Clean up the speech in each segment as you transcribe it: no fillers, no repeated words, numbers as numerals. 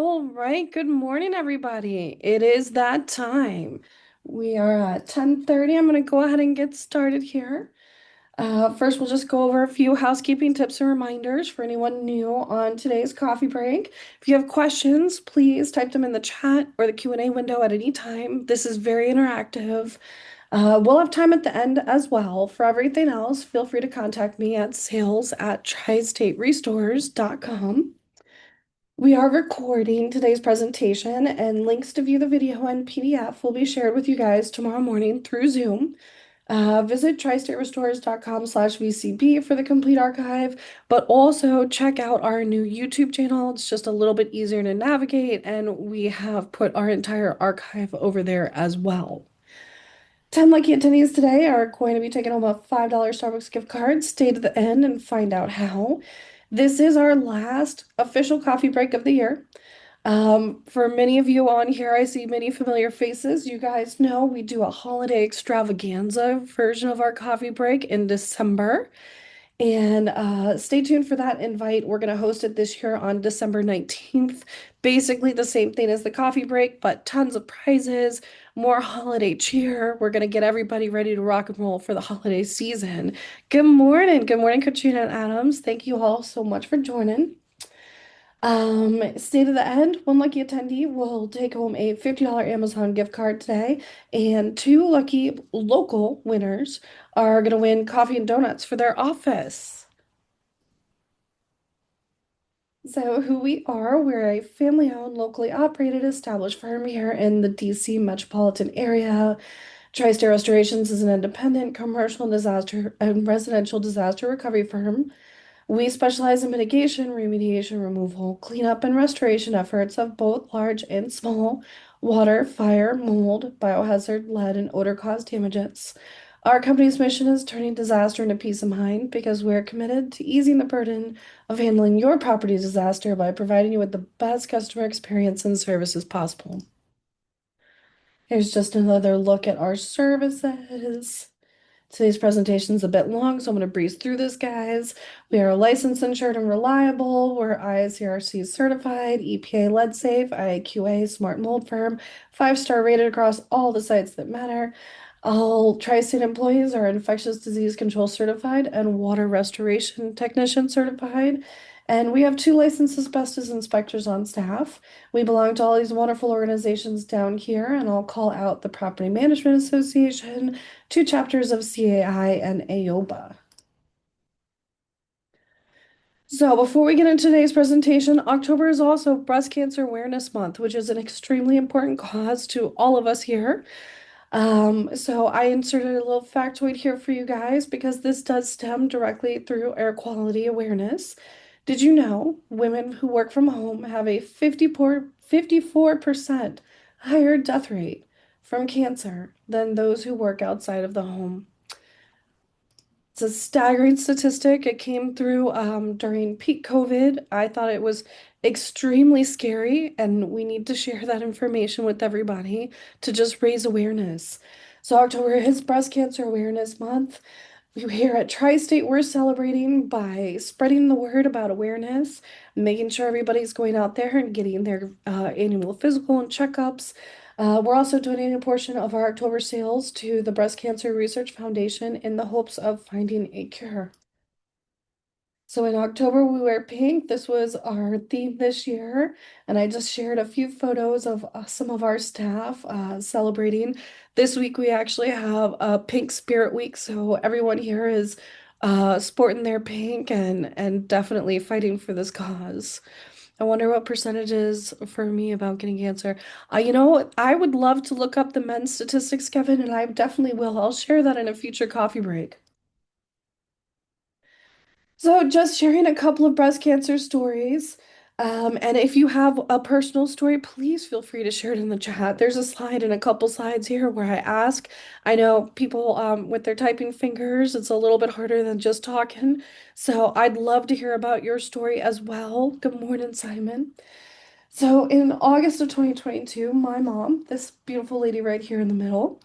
All right, good morning, everybody. It is that time. We are at 10:30. I'm going to go ahead and get started here. First, we'll just go over a few housekeeping tips and reminders for anyone new on today's coffee break. If you have questions, please type them in the chat or the Q&A window at any time. This is very interactive. We'll have time at the end as well. For everything else, feel free to contact me at sales@tristaterestores.com. We are recording today's presentation, and links to view the video and PDF will be shared with you guys tomorrow morning through Zoom. Visit tristaterestores.com/VCB for the complete archive, but also check out our new YouTube channel. It's just a little bit easier to navigate, and we have put our entire archive over there as well. 10 lucky attendees today are going to be taking home a $5 Starbucks gift card. Stay to the end and find out how. This is our last official coffee break of the year. For many of you on here, I see many familiar faces. You guys know we do a holiday extravaganza version of our coffee break in December. And stay tuned for that invite. We're going to host it this year on December 19th. Basically the same thing as the coffee break, but tons of prizes, more holiday cheer. We're going to get everybody ready to rock and roll for the holiday season. Good morning. Good morning, Katrina and Adams. Thank you all so much for joining. Stay to the end. One lucky attendee will take home a $50 Amazon gift card today, and two lucky local winners are going to win coffee and donuts for their office. So, who we are, we're a family-owned, locally operated, established firm here in the DC metropolitan area. TriState Restorations is an independent commercial disaster and residential disaster recovery firm. We specialize in mitigation, remediation, removal, cleanup, and restoration efforts of both large and small water, fire, mold, biohazard, lead, and odor-caused damages. Our company's mission is turning disaster into peace of mind because we're committed to easing the burden of handling your property disaster by providing you with the best customer experience and services possible. Here's just another look at our services. Today's presentation is a bit long, so I'm going to breeze through this, guys. We are licensed, insured, and reliable. We're ISCRC certified, EPA lead safe, IAQA smart mold firm, 5-star rated across all the sites that matter. All Tri-State employees are infectious disease control certified and water restoration technician certified. And we have 2 licensed asbestos inspectors on staff. We belong to all these wonderful organizations down here, and I'll call out the Property Management Association, 2 chapters of CAI, and AOBA. So before we get into today's presentation, October is also Breast Cancer Awareness Month, which is an extremely important cause to all of us here. So I inserted a little factoid here for you guys because this does stem directly through air quality awareness. Did you know women who work from home have a 54% higher death rate from cancer than those who work outside of the home? It's a staggering statistic. It came through during peak COVID. I thought it was extremely scary, and we need to share that information with everybody to just raise awareness. So October is Breast Cancer Awareness Month. We here at Tri-State, we're celebrating by spreading the word about awareness, making sure everybody's going out there and getting their annual physical and checkups. We're also donating a portion of our October sales to the Breast Cancer Research Foundation in the hopes of finding a cure. So in October, we wear pink. This was our theme this year. And I just shared a few photos of some of our staff celebrating. This week, we actually have a Pink Spirit Week. So everyone here is sporting their pink and definitely fighting for this cause. I wonder what percentages for me about getting cancer. I would love to look up the men's statistics, Kevin, and I definitely will. I'll share that in a future coffee break. So, just sharing a couple of breast cancer stories. And if you have a personal story, please feel free to share it in the chat. There's a slide and a couple slides here where I ask. I know people with their typing fingers, it's a little bit harder than just talking. So, I'd love to hear about your story as well. Good morning, Simon. So, in August of 2022, my mom, this beautiful lady right here in the middle,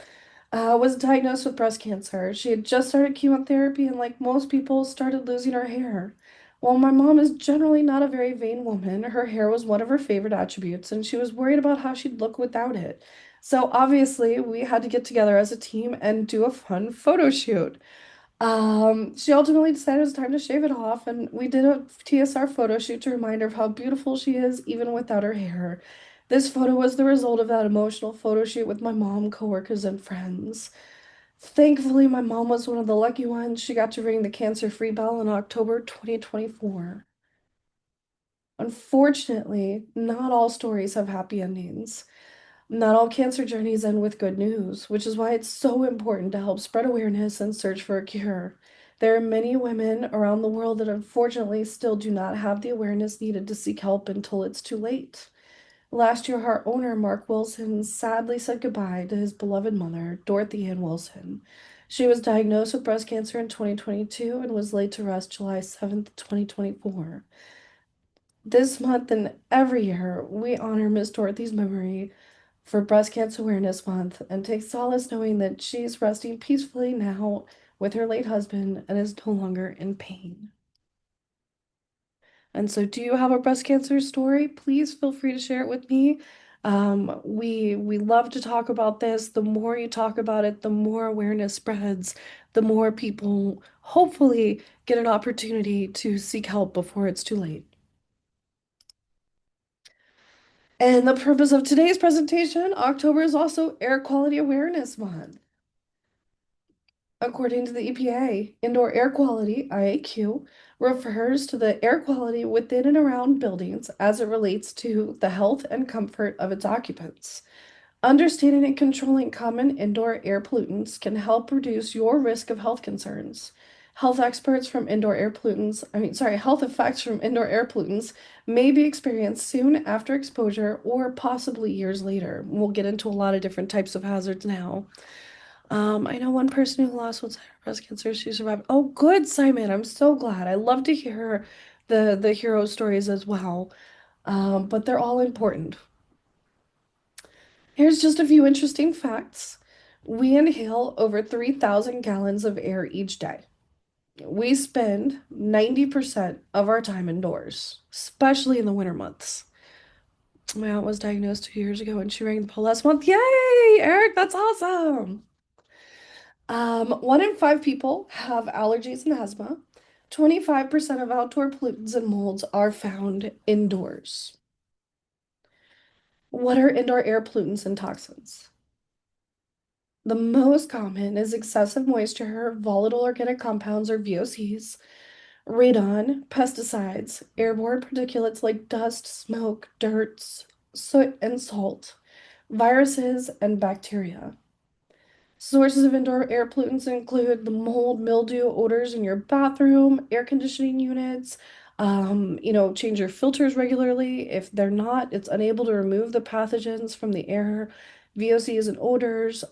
was diagnosed with breast cancer. She had just started chemotherapy and, like most people, started losing her hair. While my mom is generally not a very vain woman, her hair was one of her favorite attributes, and she was worried about how she'd look without it. So obviously, we had to get together as a team and do a fun photo shoot. She ultimately decided it was time to shave it off, and we did a TSR photo shoot to remind her of how beautiful she is even without her hair. This photo was the result of that emotional photo shoot with my mom, coworkers, and friends. Thankfully, my mom was one of the lucky ones. She got to ring the cancer-free bell in October 2024. Unfortunately, not all stories have happy endings. Not all cancer journeys end with good news, which is why it's so important to help spread awareness and search for a cure. There are many women around the world that unfortunately still do not have the awareness needed to seek help until it's too late. Last year, our owner, Mark Wilson, sadly said goodbye to his beloved mother, Dorothy Ann Wilson. She was diagnosed with breast cancer in 2022 and was laid to rest July 7th, 2024. This month and every year, we honor Miss Dorothy's memory for Breast Cancer Awareness Month and take solace knowing that she's resting peacefully now with her late husband and is no longer in pain. And so, do you have a breast cancer story? Please feel free to share it with me. We love to talk about this. The more you talk about it, the more awareness spreads, the more people hopefully get an opportunity to seek help before it's too late. And the purpose of today's presentation, October is also Air Quality Awareness Month. According to the EPA, indoor air quality, IAQ, refers to the air quality within and around buildings as it relates to the health and comfort of its occupants. Understanding and controlling common indoor air pollutants can help reduce your risk of health concerns. Health effects from indoor air pollutants may be experienced soon after exposure or possibly years later. We'll get into a lot of different types of hazards now. I know one person who lost what's breast cancer. She survived. Oh, good, Simon. I'm so glad. I love to hear the hero stories as well. But they're all important. Here's just a few interesting facts. We inhale over 3,000 gallons of air each day. We spend 90% of our time indoors, especially in the winter months. My aunt was diagnosed 2 years ago and she rang the bell last month. Yay, Eric, that's awesome. 1 in 5 people have allergies and asthma. 25% of outdoor pollutants and molds are found indoors. What are indoor air pollutants and toxins? The most common is excessive moisture, volatile organic compounds or VOCs, radon, pesticides, airborne particulates like dust, smoke, dirt, soot, and salt, viruses, and bacteria. Sources of indoor air pollutants include the mold, mildew, odors in your bathroom, air conditioning units. Change your filters regularly. If they're not, it's unable to remove the pathogens from the air. VOCs and odors.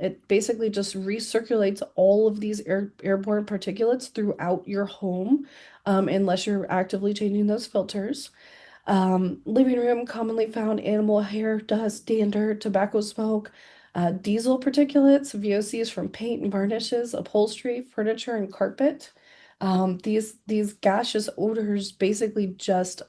It basically just recirculates all of these airborne particulates throughout your home, unless you're actively changing those filters. Living room, commonly found animal hair, dust, dander, tobacco smoke, diesel particulates, VOCs from paint and varnishes, upholstery, furniture, and carpet. These gaseous odors basically just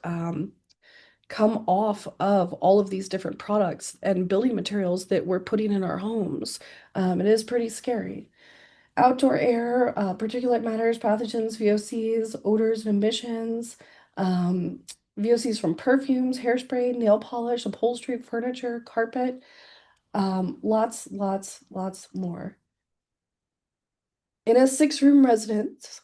come off of all of these different products and building materials that we're putting in our homes. It is pretty scary. Outdoor air, particulate matters, pathogens, VOCs, odors and emissions, um, VOCs from perfumes, hairspray, nail polish, upholstery, furniture, carpet, lots more. In a 6-room residence,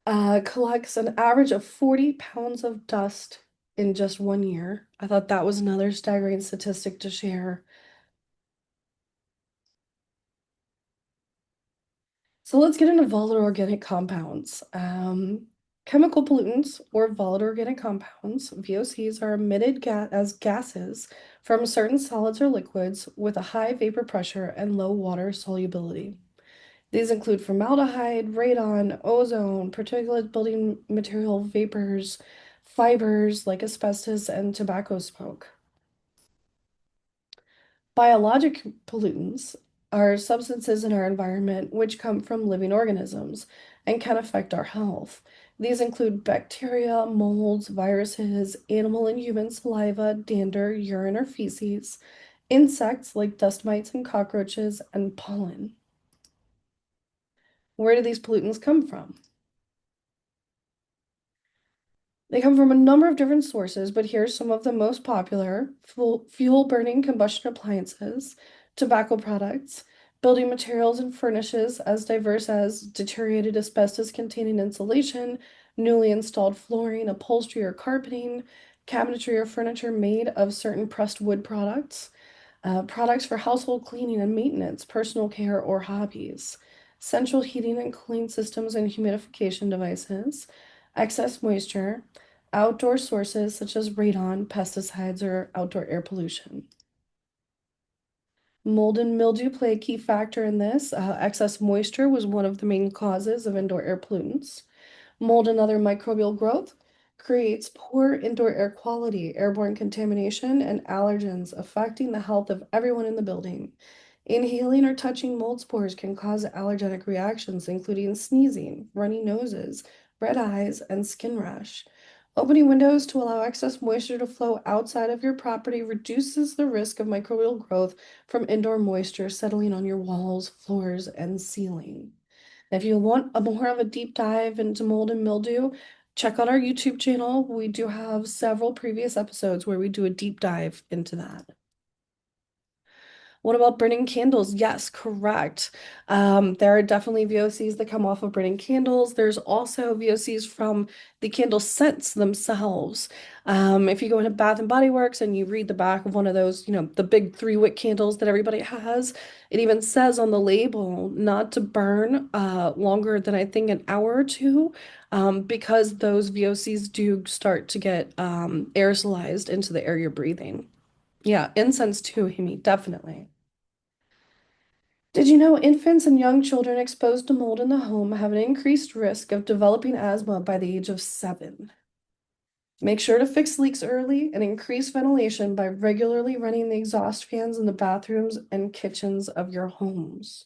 collects an average of 40 pounds of dust in just 1 year. I thought that was another staggering statistic to share. So let's get into volatile organic compounds. Chemical pollutants or volatile organic compounds, VOCs, are emitted as gases from certain solids or liquids with a high vapor pressure and low water solubility. These include formaldehyde, radon, ozone, particulate building material vapors, fibers like asbestos, and tobacco smoke. Biologic pollutants are substances in our environment which come from living organisms and can affect our health. These include bacteria, molds, viruses, animal and human saliva, dander, urine or feces, insects like dust mites and cockroaches, and pollen. Where do these pollutants come from? They come from a number of different sources, but here's some of the most popular: fuel burning combustion appliances, tobacco products, building materials and furnishes as diverse as deteriorated asbestos containing insulation, newly installed flooring, upholstery or carpeting, cabinetry or furniture made of certain pressed wood products, products for household cleaning and maintenance, personal care, or hobbies, central heating and cooling systems and humidification devices, excess moisture, outdoor sources such as radon, pesticides, or outdoor air pollution. Mold and mildew play a key factor in this. Excess moisture was one of the main causes of indoor air pollutants. Mold and other microbial growth creates poor indoor air quality, airborne contamination, and allergens affecting the health of everyone in the building. Inhaling or touching mold spores can cause allergenic reactions, including sneezing, runny noses, red eyes, and skin rash. Opening windows to allow excess moisture to flow outside of your property reduces the risk of microbial growth from indoor moisture settling on your walls, floors, and ceiling. If you want a more of a deep dive into mold and mildew, check out our YouTube channel. We do have several previous episodes where we do a deep dive into that. What about burning candles? Yes, correct. There are definitely VOCs that come off of burning candles. There's also VOCs from the candle scents themselves. If you go into Bath and Body Works and you read the back of one of those, the big 3-wick candles that everybody has, it even says on the label not to burn longer than I think an hour or two, because those VOCs do start to get aerosolized into the air you're breathing. Yeah, incense too, Himi, definitely. Did you know infants and young children exposed to mold in the home have an increased risk of developing asthma by the age of 7? Make sure to fix leaks early and increase ventilation by regularly running the exhaust fans in the bathrooms and kitchens of your homes.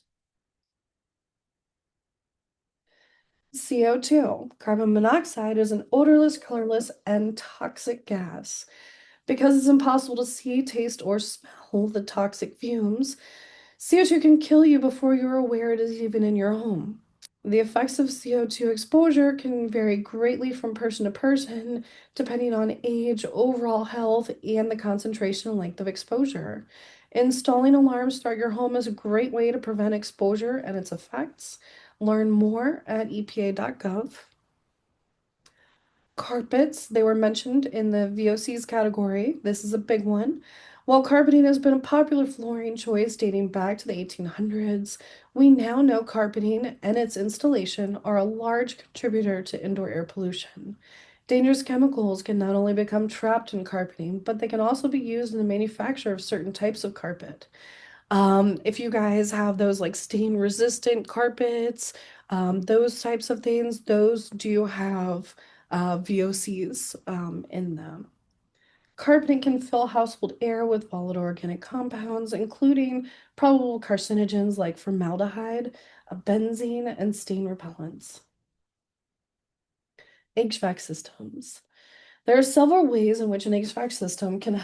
CO2, carbon monoxide, is an odorless, colorless, and toxic gas. Because it's impossible to see, taste, or smell the toxic fumes, CO2 can kill you before you're aware it is even in your home. The effects of CO2 exposure can vary greatly from person to person, depending on age, overall health, and the concentration and length of exposure. Installing alarms throughout your home is a great way to prevent exposure and its effects. Learn more at epa.gov. Carpets, they were mentioned in the VOCs category. This is a big one. While carpeting has been a popular flooring choice dating back to the 1800s, we now know carpeting and its installation are a large contributor to indoor air pollution. Dangerous chemicals can not only become trapped in carpeting, but they can also be used in the manufacture of certain types of carpet. If you guys have those like stain resistant carpets, those types of things, those do have VOCs in them. Carpeting can fill household air with volatile organic compounds, including probable carcinogens like formaldehyde, benzene, and stain repellents. HVAC systems. There are several ways in which an HVAC system can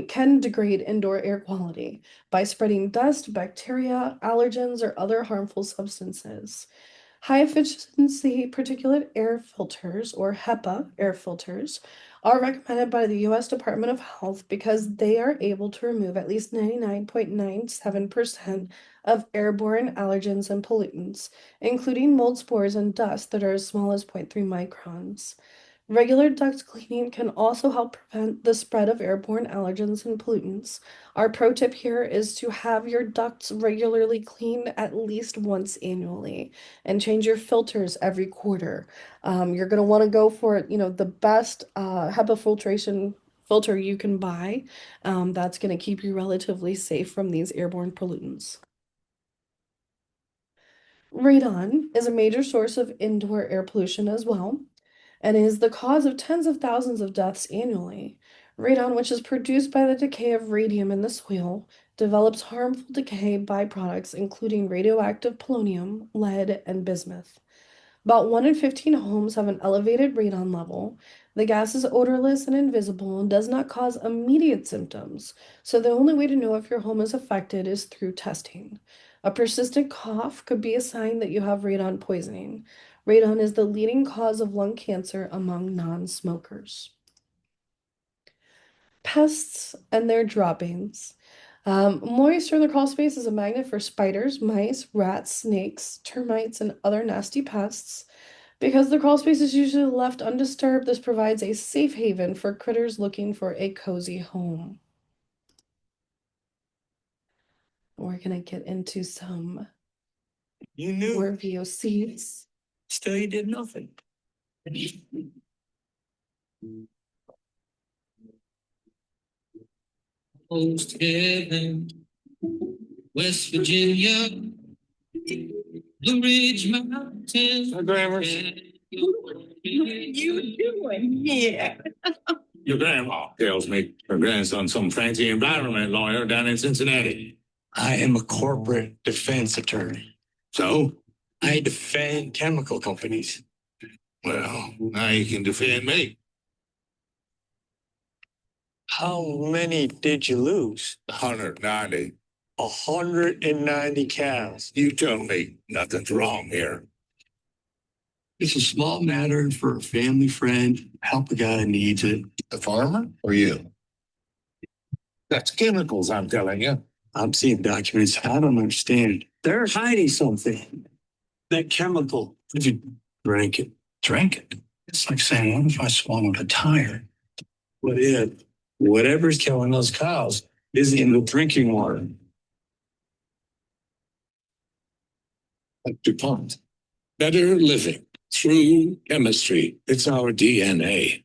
can degrade indoor air quality by spreading dust, bacteria, allergens, or other harmful substances. High efficiency particulate air filters, or HEPA air filters, are recommended by the US Department of Health because they are able to remove at least 99.97% of airborne allergens and pollutants, including mold spores and dust that are as small as zero point 0.3 microns. Regular duct cleaning can also help prevent the spread of airborne allergens and pollutants. Our pro tip here is to have your ducts regularly cleaned at least once annually and change your filters every quarter. You're going to want to go for, the best HEPA filtration filter you can buy. That's going to keep you relatively safe from these airborne pollutants. Radon is a major source of indoor air pollution as well, and is the cause of tens of thousands of deaths annually. Radon, which is produced by the decay of radium in the soil, develops harmful decay byproducts, including radioactive polonium, lead, and bismuth. About 1 in 15 homes have an elevated radon level. The gas is odorless and invisible and does not cause immediate symptoms, so the only way to know if your home is affected is through testing. A persistent cough could be a sign that you have radon poisoning. Radon is the leading cause of lung cancer among non-smokers. Pests and their droppings. Moist or the crawl space is a magnet for spiders, mice, rats, snakes, termites, and other nasty pests. Because the crawl space is usually left undisturbed, this provides a safe haven for critters looking for a cozy home. We're gonna get into some You knew, more VOCs. still you did nothing. Almost heaven, West Virginia, Blue Ridge Mountains. Hi, Grammars. What are you doing here? Your grandma tells me her grandson's some fancy environment lawyer down in Cincinnati. I am a corporate defense attorney. So? I defend chemical companies. Well, now you can defend me. How many did you lose? 190. 190 cows. You tell me nothing's wrong here. It's a small matter for a family friend. Help a guy who needs it. The farmer or you? That's chemicals, I'm telling you. I'm seeing documents. I don't understand. They're hiding something. That chemical. If you drank it. Drank it? It's like saying, what if I swallowed a tire? What if whatever's killing those cows is in the drinking water? Like DuPont. Better living through chemistry. It's our DNA.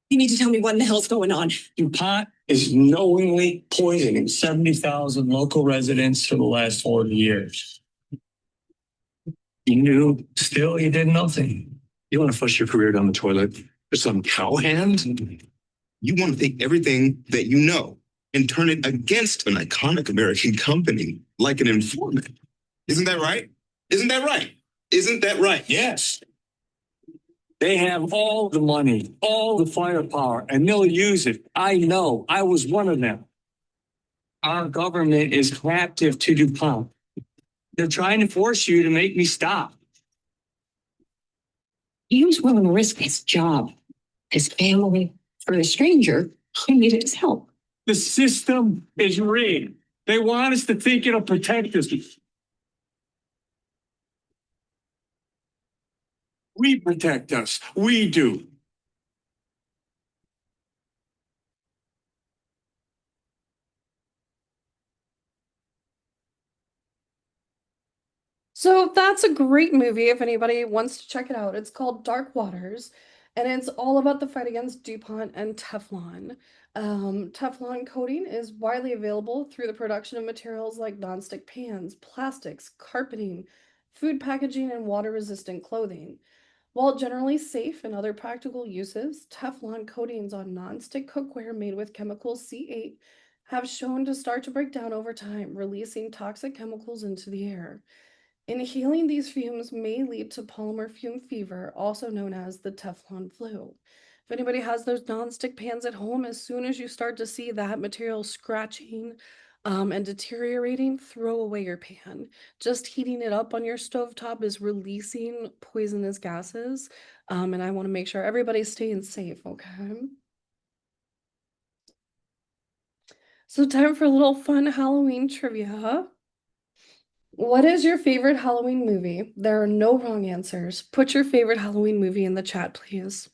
You need to tell me what in the hell's going on. DuPont is knowingly poisoning 70,000 local residents for the last 40 years. You knew, still you did nothing. You want to flush your career down the toilet for some cowhand? You want to take everything that you know and turn it against an iconic American company like an informant. Isn't that right? Isn't that right? Isn't that right? Yes. They have all the money, all the firepower, and they'll use it. I know. I was one of them. Our government is captive to DuPont. They're trying to force you to make me stop. He was willing to risk his job, his family, for a stranger who needed his help. The system is rigged. They want us to think it'll protect us. We protect us. We do. So that's a great movie if anybody wants to check it out. It's called Dark Waters, and it's all about the fight against DuPont and Teflon. Teflon coating is widely available through the production of materials like nonstick pans, plastics, carpeting, food packaging, and water-resistant clothing. While generally safe in other practical uses, Teflon coatings on nonstick cookware made with chemicals C8 have shown to start to break down over time, releasing toxic chemicals into the air. Inhaling these fumes may lead to polymer fume fever, also known as the Teflon flu. If anybody has those nonstick pans at home, as soon as you start to see that material scratching and deteriorating, throw away your pan. Just heating it up on your stovetop is releasing poisonous gases, and I want to make sure everybody's staying safe, okay? So time for a little fun Halloween trivia. What is your favorite Halloween movie? There are no wrong answers. Put your favorite Halloween movie in the chat, please.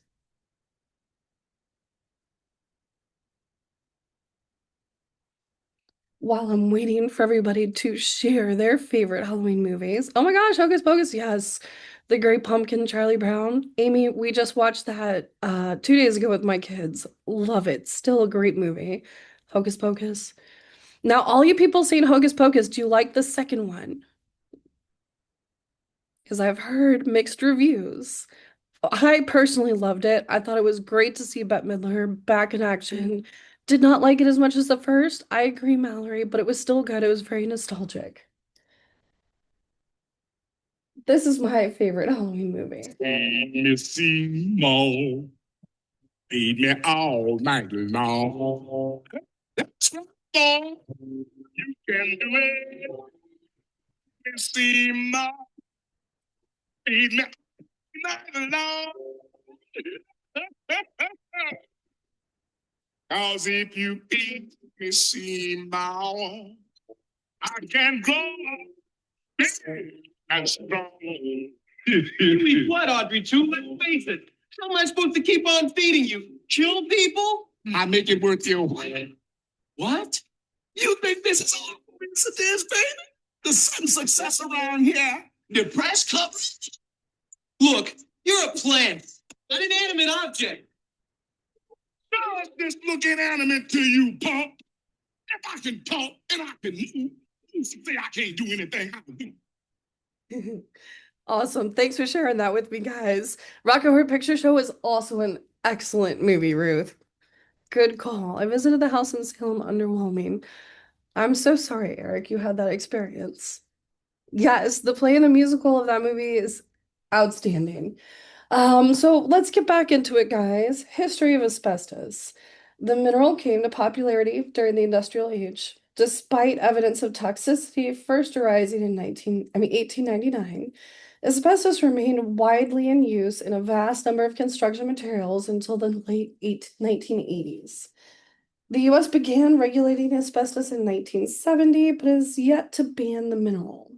While I'm waiting for everybody to share their favorite Halloween movies. Oh my gosh, Hocus Pocus, yes. The Great Pumpkin, Charlie Brown. Amy, we just watched that 2 days ago with my kids. Love it. Still a great movie. Hocus Pocus. Now, all you people saying Hocus Pocus, do you like the second one? Because I've heard mixed reviews. I personally loved it. I thought it was great to see Bette Midler back in action. Did not like it as much as the first. I agree, Mallory, but it was still good. It was very nostalgic. This is my favorite Halloween movie. Missy Mo, feed me all night long. That's right, boy. You can do it. Missy Mo, feed me all night long. 'Cause if you eat Missy Mo, I can go big and strong. Eat what, Audrey 2? Let's face it. How am I supposed to keep on feeding you? Kill people? I make it worth your while. What? You think this is all coincidence, baby? The sudden success around here, the press coverage. Look, you're a plant, an inanimate object. Does this look inanimate to you, punk? If I can talk and I can move, you say I can't do anything I can do. Awesome. Thanks for sharing that with me, guys. Rocky Horror Picture Show is also an excellent movie, Ruth. Good call. I visited the house in Salem, underwhelming. I'm so sorry, Eric, you had that experience. Yes, the play and the musical of that movie is outstanding. So let's get back into it, guys. History of asbestos. The mineral came to popularity during the industrial age, despite evidence of toxicity first arising in 1899. Asbestos remained widely in use in a vast number of construction materials until the late 1980s. The US began regulating asbestos in 1970, but has yet to ban the mineral.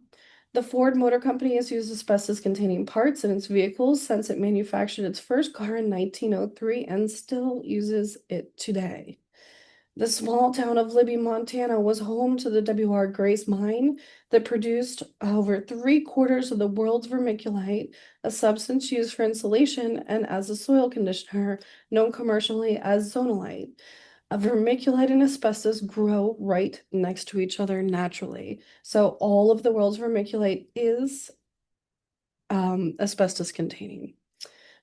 The Ford Motor Company has used asbestos-containing parts in its vehicles since it manufactured its first car in 1903 and still uses it today. The small town of Libby, Montana was home to the W.R. Grace mine that produced over 3/4 of the world's vermiculite, a substance used for insulation and as a soil conditioner, known commercially as zonolite. A vermiculite and asbestos grow right next to each other naturally. So all of the world's vermiculite is asbestos containing.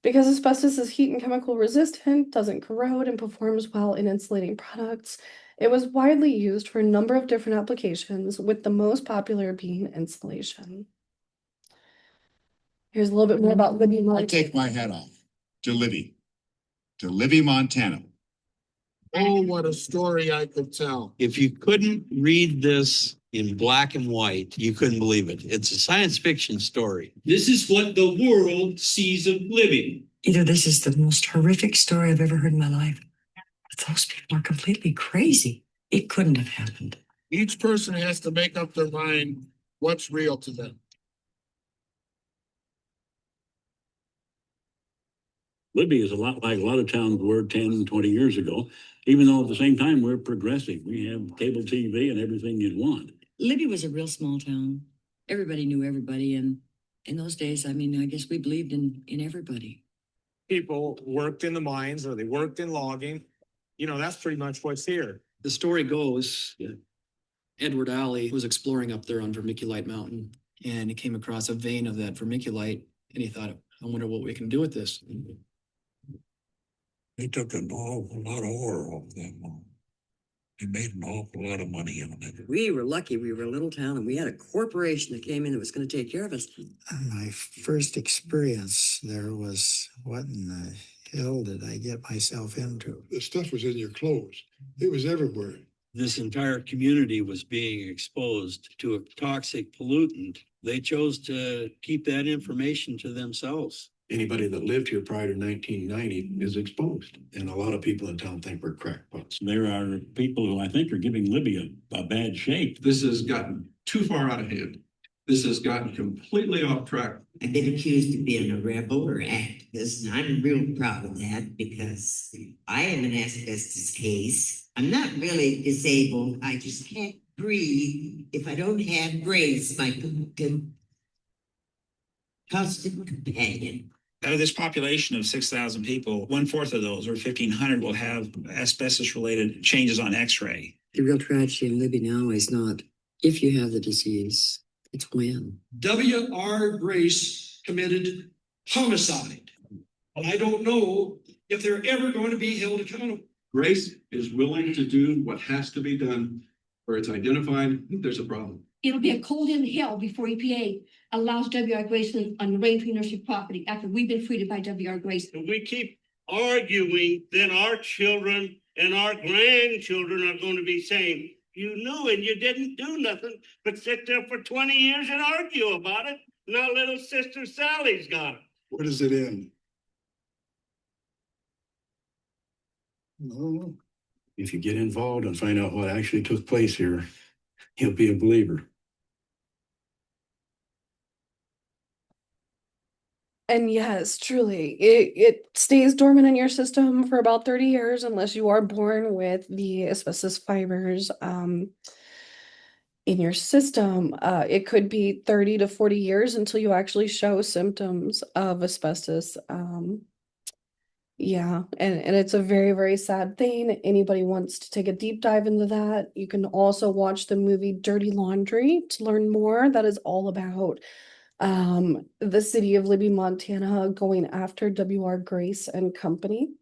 Because asbestos is heat and chemical resistant, doesn't corrode, and performs well in insulating products, it was widely used for a number of different applications, with the most popular being insulation. Here's a little bit more about Libby, I Montana. take my hat off to Libby, Montana. Oh, what a story I could tell. If you couldn't read this in black and white, you couldn't believe it. It's a science fiction story. This is what the world sees of living. Either this is the most horrific story I've ever heard in my life. But those people are completely crazy. It couldn't have happened. Each person has to make up their mind what's real to them. Libby is a lot like a lot of towns were 10, 20 years ago, even though at the same time we're progressive. We have cable TV and everything you'd want. Libby was a real small town. Everybody knew everybody. And in those days, I mean, I guess we believed in everybody. People worked in the mines or they worked in logging. You know, that's pretty much what's here. The story goes, Edward Alley was exploring up there on Vermiculite Mountain, and he came across a vein of that vermiculite, and he thought, I wonder what we can do with this. They took an awful lot of ore off that mine. They made an awful lot of money on it. We were lucky. We were a little town and we had a corporation that came in that was going to take care of us. My first experience there was, what in the hell did I get myself into? The stuff was in your clothes. It was everywhere. This entire community was being exposed to a toxic pollutant. They chose to keep that information to themselves. Anybody that lived here prior to 1990 is exposed. And a lot of people in town think we're crackpots. There are people who I think are giving Libby a bad shape. This has gotten too far out of hand. This has gotten completely off track. I've been accused of being a rebel or activist, and I'm real proud of that because I am an asbestos case. I'm not really disabled. I just can't breathe if I don't have Grace, my constant companion. Out of this population of 6,000 people, 1/4 of those, or 1,500, will have asbestos-related changes on X-ray. The real tragedy in Libby now is not if you have the disease, it's when. W.R. Grace committed homicide. I don't know if they're ever going to be held accountable. Grace is willing to do what has to be done where it's identified that there's a problem. It'll be a cold in hell before EPA allows W.R. Grayson on Raintree Nursery property after we've been treated by W.R. Grayson. If we keep arguing, then our children and our grandchildren are going to be saying, you knew and you didn't do nothing but sit there for 20 years and argue about it. Now little sister Sally's got it. Where does it end? No. If you get involved and find out what actually took place here, you'll be a believer. And yes, truly, it stays dormant in your system for about 30 years unless you are born with the asbestos fibers in your system. It could be 30 to 40 years until you actually show symptoms of asbestos. Yeah, and it's a very, very sad thing. Anybody wants to take a deep dive into that, you can also watch the movie Dirty Laundry to learn more. That is all about the city of Libby, Montana going after W.R. Grace and Company.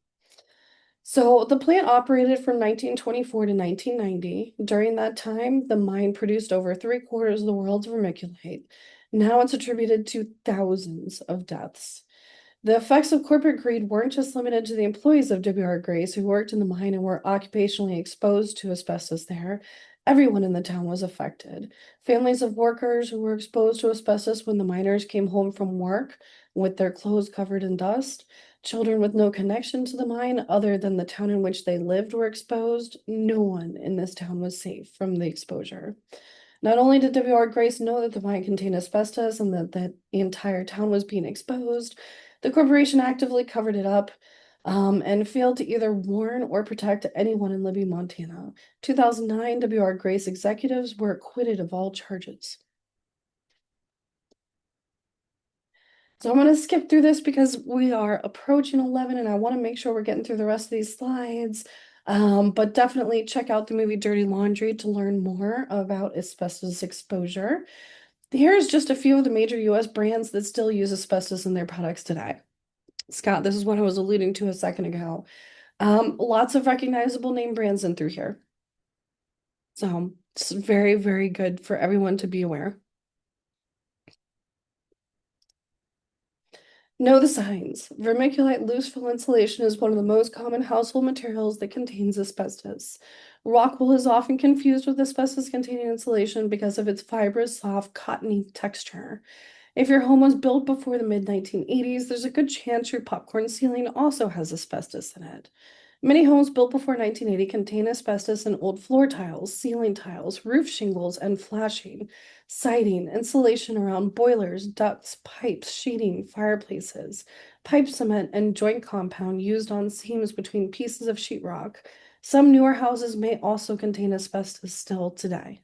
So the plant operated from 1924 to 1990. During that time, the mine produced over 3/4 of the world's vermiculite. Now it's attributed to thousands of deaths. The effects of corporate greed weren't just limited to the employees of W.R. Grace who worked in the mine and were occupationally exposed to asbestos there. Everyone in the town was affected. Families of workers who were exposed to asbestos when the miners came home from work with their clothes covered in dust. Children with no connection to the mine other than the town in which they lived were exposed. No one in this town was safe from the exposure. Not only did W.R. Grace know that the mine contained asbestos and that the entire town was being exposed, the corporation actively covered it up and failed to either warn or protect anyone in Libby, Montana. 2009, W.R. Grace executives were acquitted of all charges. So I'm going to skip through this because we are approaching 11 and I want to make sure we're getting through the rest of these slides. But definitely check out the movie Dirty Laundry to learn more about asbestos exposure. Here's just a few of the major US brands that still use asbestos in their products today. Scott, this is what I was alluding to a second ago. Lots of recognizable name brands in through here. So it's very, very good for everyone to be aware. Know the signs. Vermiculite loose fill insulation is one of the most common household materials that contains asbestos. Rock wool is often confused with asbestos-containing insulation because of its fibrous, soft, cottony texture. If your home was built before the mid-1980s, there's a good chance your popcorn ceiling also has asbestos in it. Many homes built before 1980 contain asbestos in old floor tiles, ceiling tiles, roof shingles, and flashing, siding, insulation around boilers, ducts, pipes, sheeting, fireplaces, pipe cement, and joint compound used on seams between pieces of sheetrock. Some newer houses may also contain asbestos still today.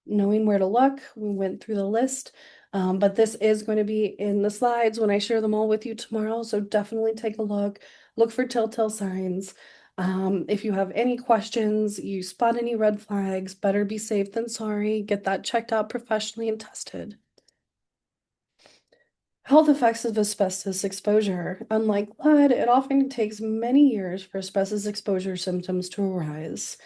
Knowing where to look, we went through the list, but this is going to be in the slides when I share them all with you tomorrow, so definitely take a look for telltale signs. If you have any questions, you spot any red flags, better be safe than sorry. Get that checked out professionally and tested. Health effects of asbestos exposure. Unlike lead, it often takes many years for asbestos exposure symptoms to arise.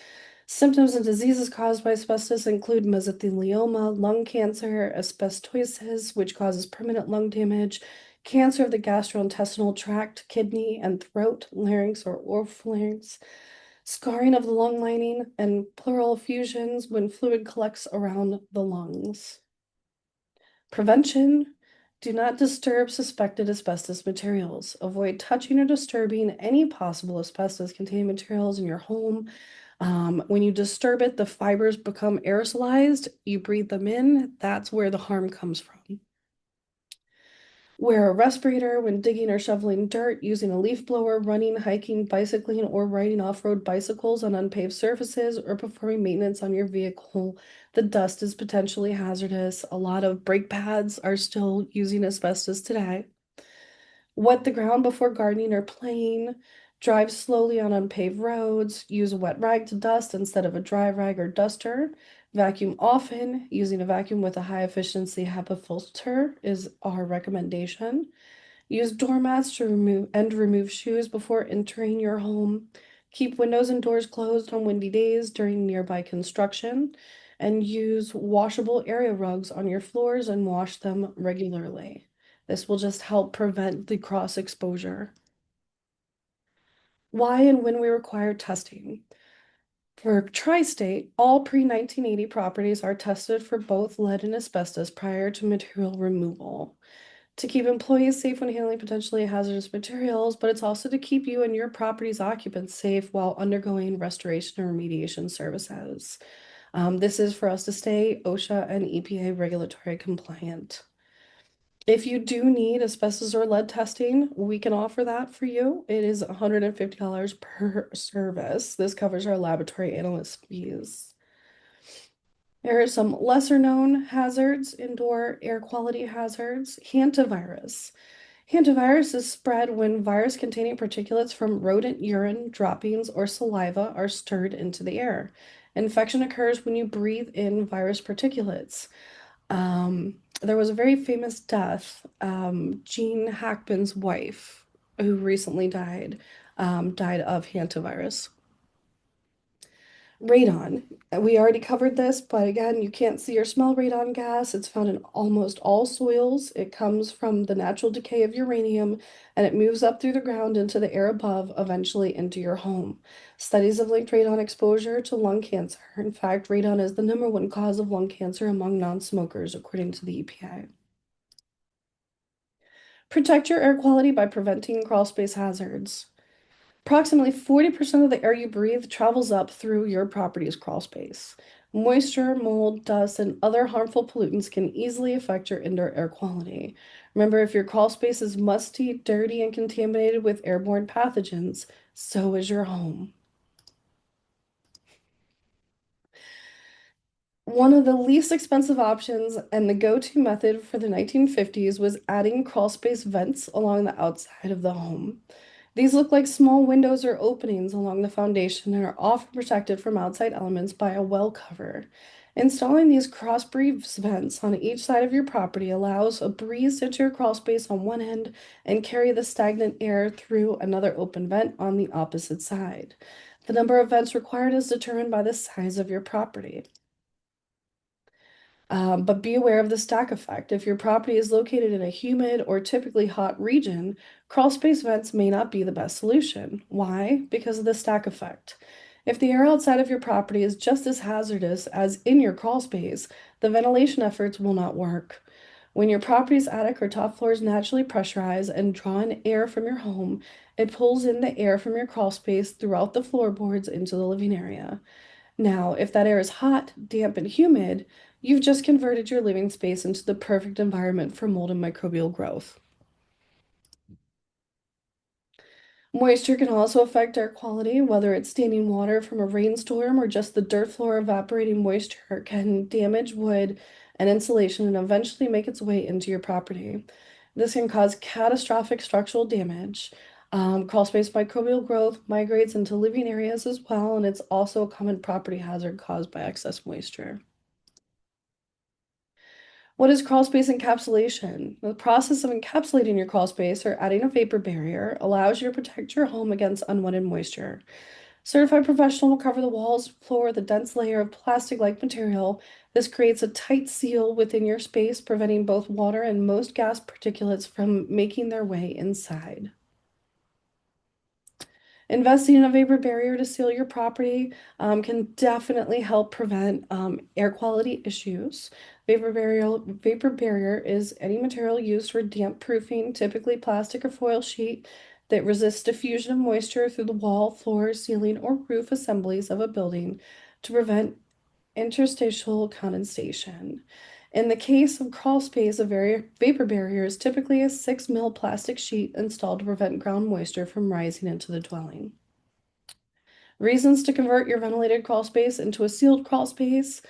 Symptoms and diseases caused by asbestos include mesothelioma, lung cancer, asbestosis, which causes permanent lung damage, cancer of the gastrointestinal tract, kidney and throat, larynx or oropharynx, scarring of the lung lining, and pleural effusions when fluid collects around the lungs. Prevention. Do not disturb suspected asbestos materials. Avoid touching or disturbing any possible asbestos-containing materials in your home. When you disturb it, the fibers become aerosolized. You breathe them in. That's where the harm comes from. Wear a respirator when digging or shoveling dirt, using a leaf blower, running, hiking, bicycling, or riding off-road bicycles on unpaved surfaces, or performing maintenance on your vehicle. The dust is potentially hazardous. A lot of brake pads are still using asbestos today. Wet the ground before gardening or playing. Drive slowly on unpaved roads. Use a wet rag to dust instead of a dry rag or duster. Vacuum often. Using a vacuum with a high efficiency HEPA filter is our recommendation. Use doormats to remove shoes before entering your home. Keep windows and doors closed on windy days during nearby construction. And use washable area rugs on your floors and wash them regularly. This will just help prevent the cross exposure. Why and when we require testing? For tri-state, all pre-1980 properties are tested for both lead and asbestos prior to material removal. To keep employees safe when handling potentially hazardous materials, but it's also to keep you and your property's occupants safe while undergoing restoration or remediation services. This is for us to stay OSHA and EPA regulatory compliant. If you do need asbestos or lead testing, we can offer that for you. It is $150 per service. This covers our laboratory analyst fees. There are some lesser known hazards, indoor air quality hazards. Hantavirus. Hantavirus is spread when virus containing particulates from rodent urine, droppings, or saliva are stirred into the air. Infection occurs when you breathe in virus particulates. There was a very famous death. Gene Hackman's wife, who recently died, died of hantavirus. Radon. We already covered this, but again, you can't see or smell radon gas. It's found in almost all soils. It comes from the natural decay of uranium and it moves up through the ground into the air above, eventually into your home. Studies have linked radon exposure to lung cancer. In fact, radon is the #1 cause of lung cancer among non-smokers, according to the EPA. Protect your air quality by preventing crawl space hazards. Approximately 40% of the air you breathe travels up through your property's crawl space. Moisture, mold, dust, and other harmful pollutants can easily affect your indoor air quality. Remember, if your crawl space is musty, dirty, and contaminated with airborne pathogens, so is your home. One of the least expensive options and the go-to method for the 1950s was adding crawl space vents along the outside of the home. These look like small windows or openings along the foundation and are often protected from outside elements by a well cover. Installing these cross breeze vents on each side of your property allows a breeze to enter your crawl space on one end and carry the stagnant air through another open vent on the opposite side. The number of vents required is determined by the size of your property. But be aware of the stack effect. If your property is located in a humid or typically hot region, crawl space vents may not be the best solution. Why? Because of the stack effect. If the air outside of your property is just as hazardous as in your crawl space, the ventilation efforts will not work. When your property's attic or top floors naturally pressurize and draw in air from your home, it pulls in the air from your crawl space throughout the floorboards into the living area. Now, if that air is hot, damp, and humid, you've just converted your living space into the perfect environment for mold and microbial growth. Moisture can also affect air quality, whether it's standing water from a rainstorm or just the dirt floor evaporating moisture can damage wood and insulation and eventually make its way into your property. This can cause catastrophic structural damage. Crawl space microbial growth migrates into living areas as well, and it's also a common property hazard caused by excess moisture. What is crawl space encapsulation? The process of encapsulating your crawl space or adding a vapor barrier allows you to protect your home against unwanted moisture. Certified professional will cover the walls, floor with a dense layer of plastic-like material. This creates a tight seal within your space, preventing both water and most gas particulates from making their way inside. Investing in a vapor barrier to seal your property can definitely help prevent air quality issues. Vapor barrier is any material used for damp proofing, typically plastic or foil sheet, that resists diffusion of moisture through the wall, floor, ceiling, or roof assemblies of a building to prevent interstitial condensation. In the case of crawl space, a vapor barrier is typically a 6 mil plastic sheet installed to prevent ground moisture from rising into the dwelling. Reasons to convert your ventilated crawl space into a sealed crawl space.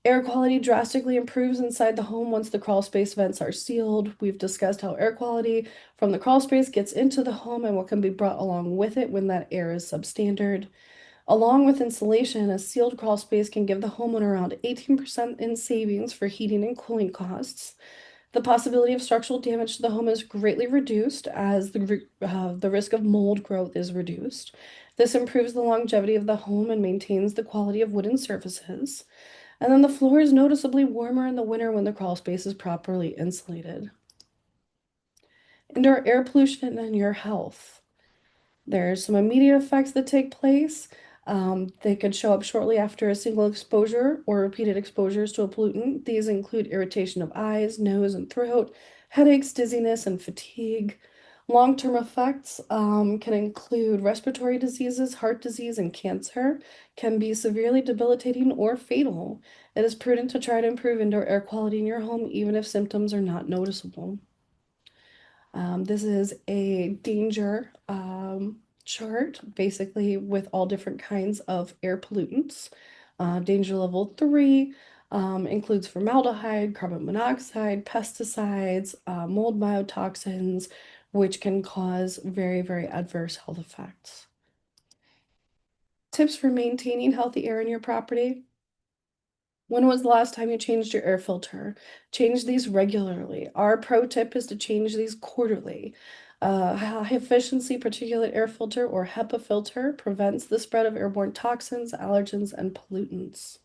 Air quality drastically improves inside the home once the crawl space vents are sealed. We've discussed how air quality from the crawl space gets into the home and what can be brought along with it when that air is substandard. Along with insulation, a sealed crawl space can give the homeowner around 18% in savings for heating and cooling costs. The possibility of structural damage to the home is greatly reduced as the risk of mold growth is reduced. This improves the longevity of the home and maintains the quality of wooden surfaces. And then the floor is noticeably warmer in the winter when the crawl space is properly insulated. Indoor air pollution and your health. There's some immediate effects that take place. They could show up shortly after a single exposure or repeated exposures to a pollutant. These include irritation of eyes, nose, and throat, headaches, dizziness, and fatigue. Long-term effects can include respiratory diseases, heart disease, and cancer, can be severely debilitating or fatal. It is prudent to try to improve indoor air quality in your home, even if symptoms are not noticeable. This is a danger chart, basically with all different kinds of air pollutants. Danger level 3 includes formaldehyde, carbon monoxide, pesticides, mold biotoxins, which can cause very, very adverse health effects. Tips for maintaining healthy air in your property. When was the last time you changed your air filter? Change these regularly. Our pro tip is to change these quarterly. High efficiency particulate air filter or HEPA filter prevents the spread of airborne toxins, allergens, and pollutants.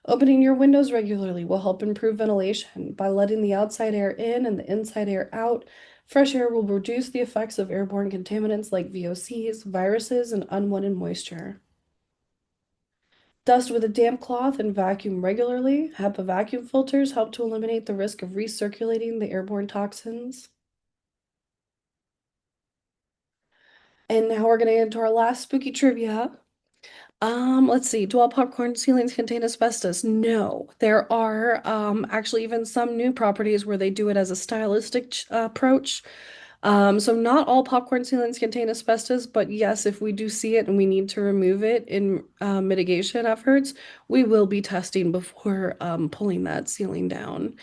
Opening your windows regularly will help improve ventilation. By letting the outside air in and the inside air out, fresh air will reduce the effects of airborne contaminants like VOCs, viruses, and unwanted moisture. Dust with a damp cloth and vacuum regularly. HEPA vacuum filters help to eliminate the risk of recirculating the airborne toxins. And now we're going to get into our last spooky trivia. Let's see. Do all popcorn ceilings contain asbestos? No. There are actually even some new properties where they do it as a stylistic approach. So not all popcorn ceilings contain asbestos, but yes, if we do see it and we need to remove it in mitigation efforts, we will be testing before pulling that ceiling down.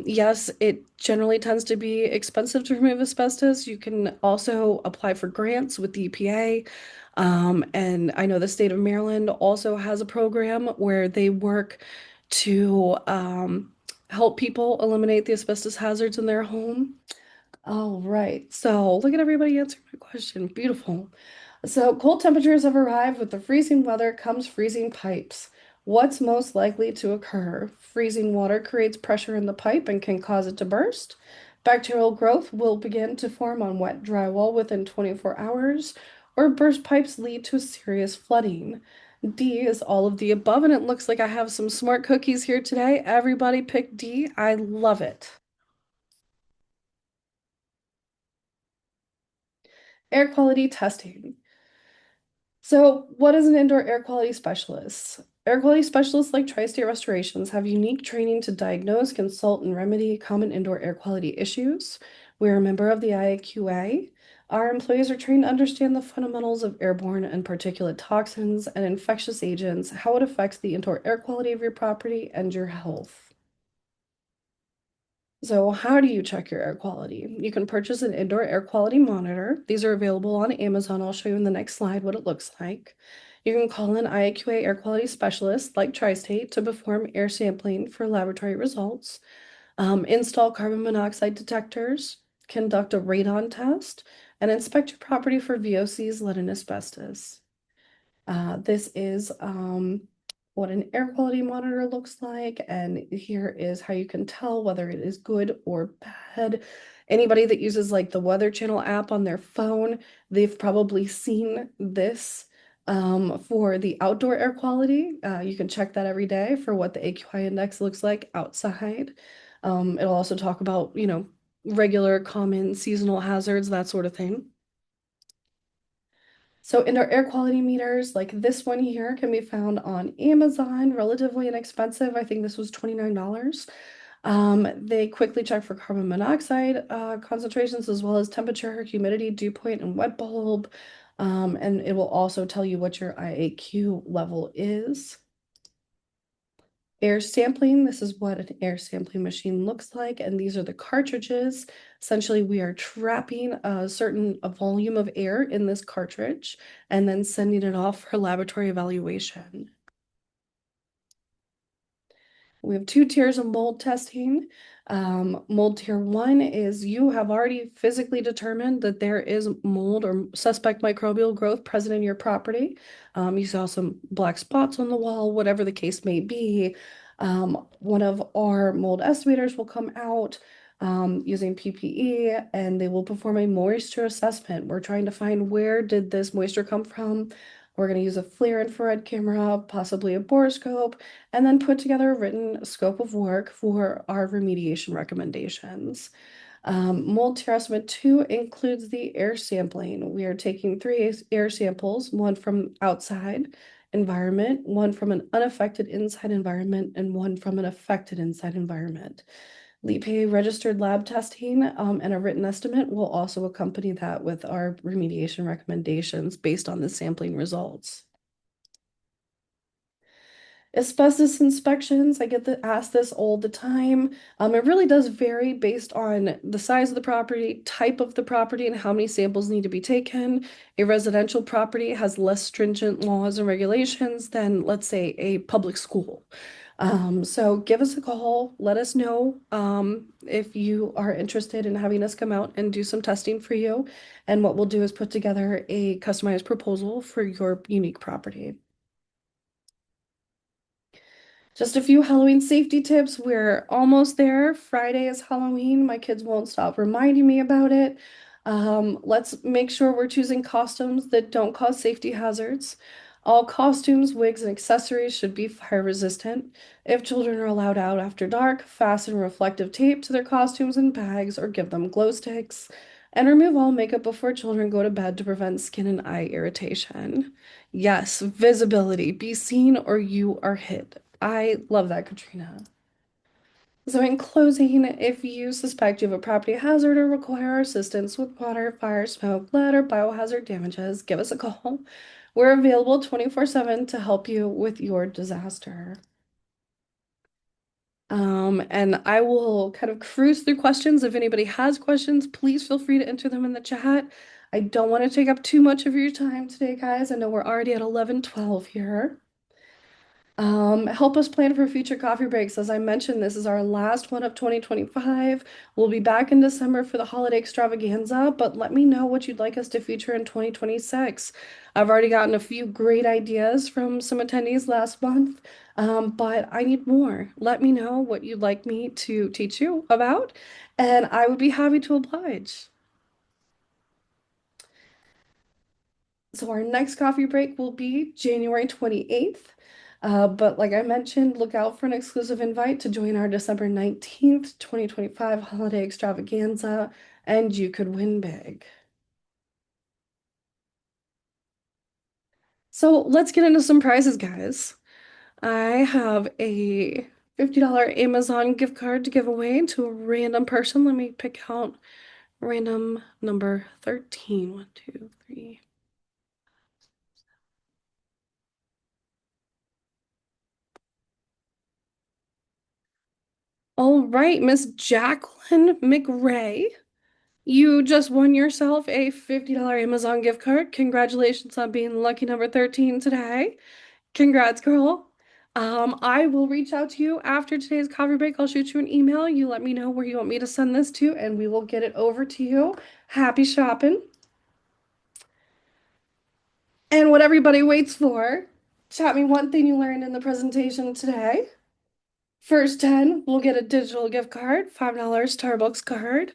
Yes, it generally tends to be expensive to remove asbestos. You can also apply for grants with the EPA. And I know the state of Maryland also has a program where they work to help people eliminate the asbestos hazards in their home. All right, so look at everybody answering my question. Beautiful. So cold temperatures have arrived. With the freezing weather comes freezing pipes. What's most likely to occur? Freezing water creates pressure in the pipe and can cause it to burst. Bacterial growth will begin to form on wet drywall within 24 hours, or burst pipes lead to serious flooding. D is all of the above, and it looks like I have some smart cookies here today. Everybody picked D. I love it. Air quality testing. So, what is an indoor air quality specialist? Air quality specialists like Tri-State Restorations have unique training to diagnose, consult, and remedy common indoor air quality issues. We're a member of the IAQA. Our employees are trained to understand the fundamentals of airborne and particulate toxins and infectious agents, how it affects the indoor air quality of your property and your health. So how do you check your air quality? You can purchase an indoor air quality monitor. These are available on Amazon. I'll show you in the next slide what it looks like. You can call an IAQA air quality specialist like Tri-State to perform air sampling for laboratory results, install carbon monoxide detectors, conduct a radon test, and inspect your property for VOCs, lead, and asbestos. This is what an air quality monitor looks like, and here is how you can tell whether it is good or bad. Anybody that uses like the Weather Channel app on their phone, they've probably seen this for the outdoor air quality. You can check that every day for what the AQI index looks like outside. It'll also talk about, regular common seasonal hazards, that sort of thing. So indoor air quality meters like this one here can be found on Amazon, relatively inexpensive. I think this was $29. They quickly check for carbon monoxide concentrations as well as temperature, humidity, dew point, and wet bulb. And it will also tell you what your IAQ level is. Air sampling, this is what an air sampling machine looks like, and these are the cartridges. Essentially, we are trapping a certain volume of air in this cartridge and then sending it off for laboratory evaluation. We have two tiers of mold testing. Mold tier 1 is you have already physically determined that there is mold or suspect microbial growth present in your property. You saw some black spots on the wall, whatever the case may be. One of our mold estimators will come out using PPE and they will perform a moisture assessment. We're trying to find where did this moisture come from. We're going to use a FLIR infrared camera, possibly a borescope, and then put together a written scope of work for our remediation recommendations. Mold tier estimate 2 includes the air sampling. We are taking 3 air samples, one from outside environment, one from an unaffected inside environment, and one from an affected inside environment. LEPA registered lab testing and a written estimate will also accompany that with our remediation recommendations based on the sampling results. Asbestos inspections, I get asked this all the time. It really does vary based on the size of the property, type of the property, and how many samples need to be taken. A residential property has less stringent laws and regulations than, let's say, a public school. So give us a call, let us know if you are interested in having us come out and do some testing for you. And what we'll do is put together a customized proposal for your unique property. Just a few Halloween safety tips. We're almost there. Friday is Halloween. My kids won't stop reminding me about it. Let's make sure we're choosing costumes that don't cause safety hazards. All costumes, wigs, and accessories should be fire resistant. If children are allowed out after dark, fasten reflective tape to their costumes and bags or give them glow sticks. And remove all makeup before children go to bed to prevent skin and eye irritation. Yes, visibility. Be seen or you are hit. I love that, Katrina. So in closing, if you suspect you have a property hazard or require assistance with water, fire, smoke, lead, or biohazard damages, give us a call. We're available 24/7 to help you with your disaster. And I will kind of cruise through questions. If anybody has questions, please feel free to enter them in the chat. I don't want to take up too much of your time today, guys. I know we're already at 11:12 here. Help us plan for future coffee breaks. As I mentioned, this is our last one of 2025. We'll be back in December for the holiday extravaganza, but let me know what you'd like us to feature in 2026. I've already gotten a few great ideas from some attendees last month, but I need more. Let me know what you'd like me to teach you about, and I would be happy to oblige. So our next coffee break will be January 28th. But like I mentioned, look out for an exclusive invite to join our December 19th, 2025 holiday extravaganza, and you could win big. So let's get into some prizes, guys. I have a $50 Amazon gift card to give away to a random person. Let me pick out random number 13. 1, 2, 3. All right, Miss Jacqueline McRae, you just won yourself a $50 Amazon gift card. Congratulations on being lucky number 13 today. Congrats, girl. I will reach out to you after today's coffee break. I'll shoot you an email. You let me know where you want me to send this to, and we will get it over to you. Happy shopping. And what everybody waits for, chat me one thing you learned in the presentation today. First 10 will get a digital gift card, $5 Starbucks card.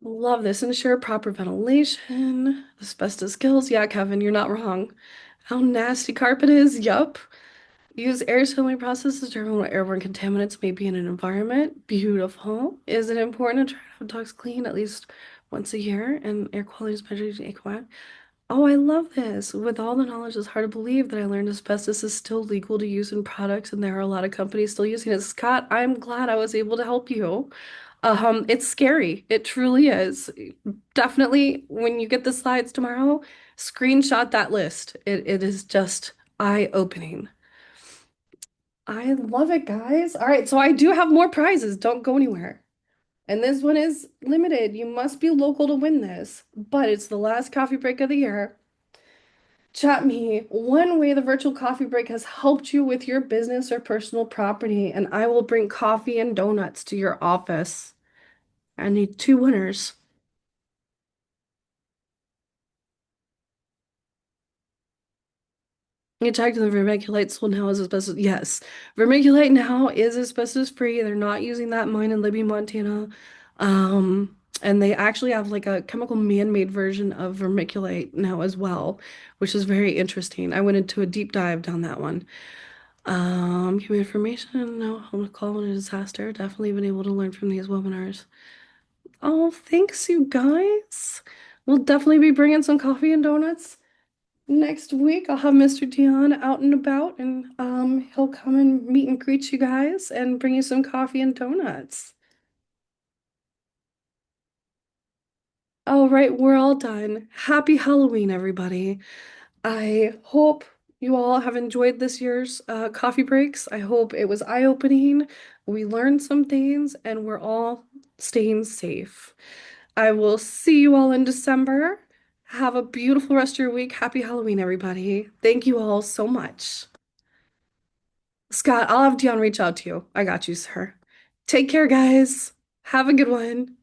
Love this. Ensure proper ventilation. Asbestos skills. Yeah, Kevin, you're not wrong. How nasty carpet is. Yup. Use air sealing process to determine what airborne contaminants may be in an environment. Beautiful. Is it important to try to have dogs clean at least once a year and air quality is measured using AQI? Oh, I love this. With all the knowledge, it's hard to believe that I learned asbestos is still legal to use in products and there are a lot of companies still using it. Scott, I'm glad I was able to help you. It's scary. It truly is. Definitely, when you get the slides tomorrow, screenshot that list. It is just eye-opening. I love it, guys. All right, so I do have more prizes. Don't go anywhere. And this one is limited. You must be local to win this, but it's the last coffee break of the year. Chat me one way the virtual coffee break has helped you with your business or personal property, and I will bring coffee and donuts to your office. I need two winners. You checked the vermiculite so now is asbestos. Yes, vermiculite now is asbestos free. They're not using that mine in Libby, Montana. And they actually have like a chemical man-made version of vermiculite now as well, which is very interesting. I went into a deep dive down that one. Give me information. No, how to call in a disaster. Definitely been able to learn from these webinars. Oh, thanks, you guys. We'll definitely be bringing some coffee and donuts. Next week, I'll have Mr. Dion out and about, and he'll come and meet and greet you guys and bring you some coffee and donuts. All right, we're all done. Happy Halloween, everybody. I hope you all have enjoyed this year's coffee breaks. I hope it was eye-opening. We learned some things, and we're all staying safe. I will see you all in December. Have a beautiful rest of your week. Happy Halloween, everybody. Thank you all so much. Scott, I'll have Dion reach out to you. I got you, sir. Take care, guys. Have a good one.